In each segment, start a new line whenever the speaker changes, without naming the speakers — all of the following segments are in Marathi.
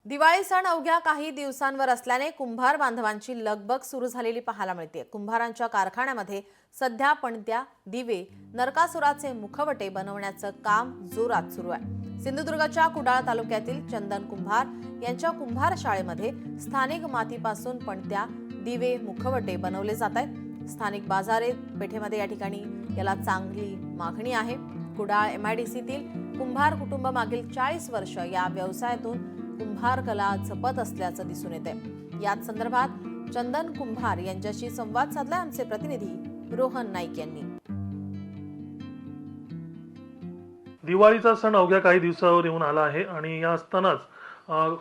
दिवाळी सण अवघ्या काही दिवसांवर असल्याने कुंभार बांधवांची लगबग सुरू झालेली पाहायला मिळते। कुंभारांच्या कारखान्यामध्ये सध्या पणत्या, दिवे, नरकासुराचे मुखवटे बनवण्याचं काम जोरात सुरू आहे। सिंधुदुर्गच्या कुडाळ तालुक्यातील चंदन कुंभार यांच्या कुंभार शाळेमध्ये स्थानिक मातीपासून पणत्या, दिवे, मुखवटे बनवले जात आहेत। स्थानिक बाजारपेठेमध्ये या ठिकाणी याला चांगली मागणी आहे। कुडाळ MIDCतील कुंभार कुटुंब मागील 40 वर्ष या व्यवसायातून कुंभार कला जपत असल्याचं दिसून येते। याच संदर्भात चंदन कुंभार यांच्याशी संवाद साधला आमचे प्रतिनिधी रोहन नाईक यांनी।
दिवाळीचा सण अवघ्या काही दिवसावर येऊन आला आहे आणि या असतानाच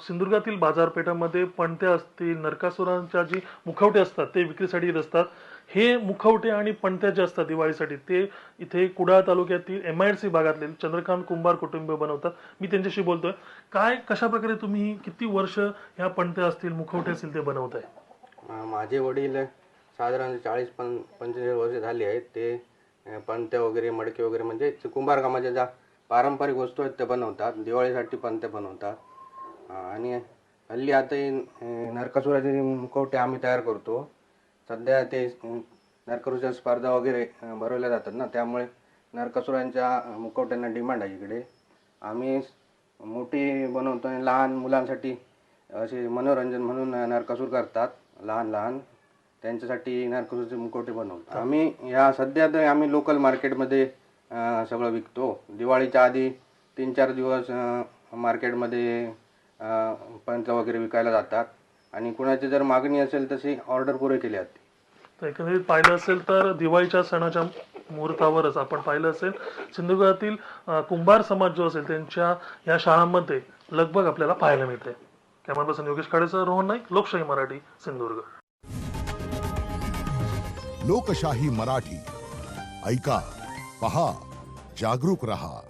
सिंधुदुर्गातील बाजारपेठांमध्ये पणत्या असतील, नरकासुरांच्या जी मुखवटे असतात ते विक्रीसाठी येत असतात। हे मुखवटे आणि पणत्या जे असतात दिवाळीसाठी ते इथे कुडाळ तालुक्यातील MIDC भागातील चंद्रकांत कुंभार कुटुंब बनवतात। मी त्यांच्याशी बोलतोय। कशा प्रकारे तुम्ही किती वर्ष ह्या पणत्या असतील, मुखवटे असतील ते बनवताय?
माझे वडील साधारण 40-45 वर्ष झाली आहेत। ते पणत्या वगैरे, मडके वगैरे म्हणजे कुंभार कामाच्या ज्या पारंपरिक वस्तू आहेत त्या बनवतात। दिवाळीसाठी पणत्या बनवतात आणि हल्ली आता नरकासुराचे मुखवटे आम्ही तयार करतो। सध्या ते नरकासुराच्या स्पर्धा वगैरे भरवल्या जातात ना, त्यामुळे नरकासुरांच्या मुखवट्यांना डिमांड आहे इकडे। आम्ही मोठी बनवतो आणि लहान मुलांसाठी असे मनोरंजन म्हणून नरकासुर करतात, लहान त्यांच्यासाठी नरकासुराचे मुखवटे बनवतो आम्ही। या सध्या तर आम्ही लोकल मार्केटमध्ये सगळं विकतो। दिवाळीच्या आधी 3-4 दिवस मार्केटमध्ये पणत्या वगैरे विकायला जातात आणि कुणाची जर मागणी असेल तशी ऑर्डर पुरे केली जाते।
तर एकंदरीत पाहिलं असेल तर दिवाळीच्या सणाच्या मुहूर्तावरच आपण पाहिलं असेल सिंधुदुर्गातील कुंभार समाज जो असेल त्यांच्या या शाळांमध्ये लगबग आपल्याला पाहायला मिळते। कॅमेरा पर्सन योगेश काळेसह रोहन नाईक, लोकशाही मराठी, सिंधुदुर्ग।
लोकशाही मराठी ऐका, पहा, जागरूक रहा।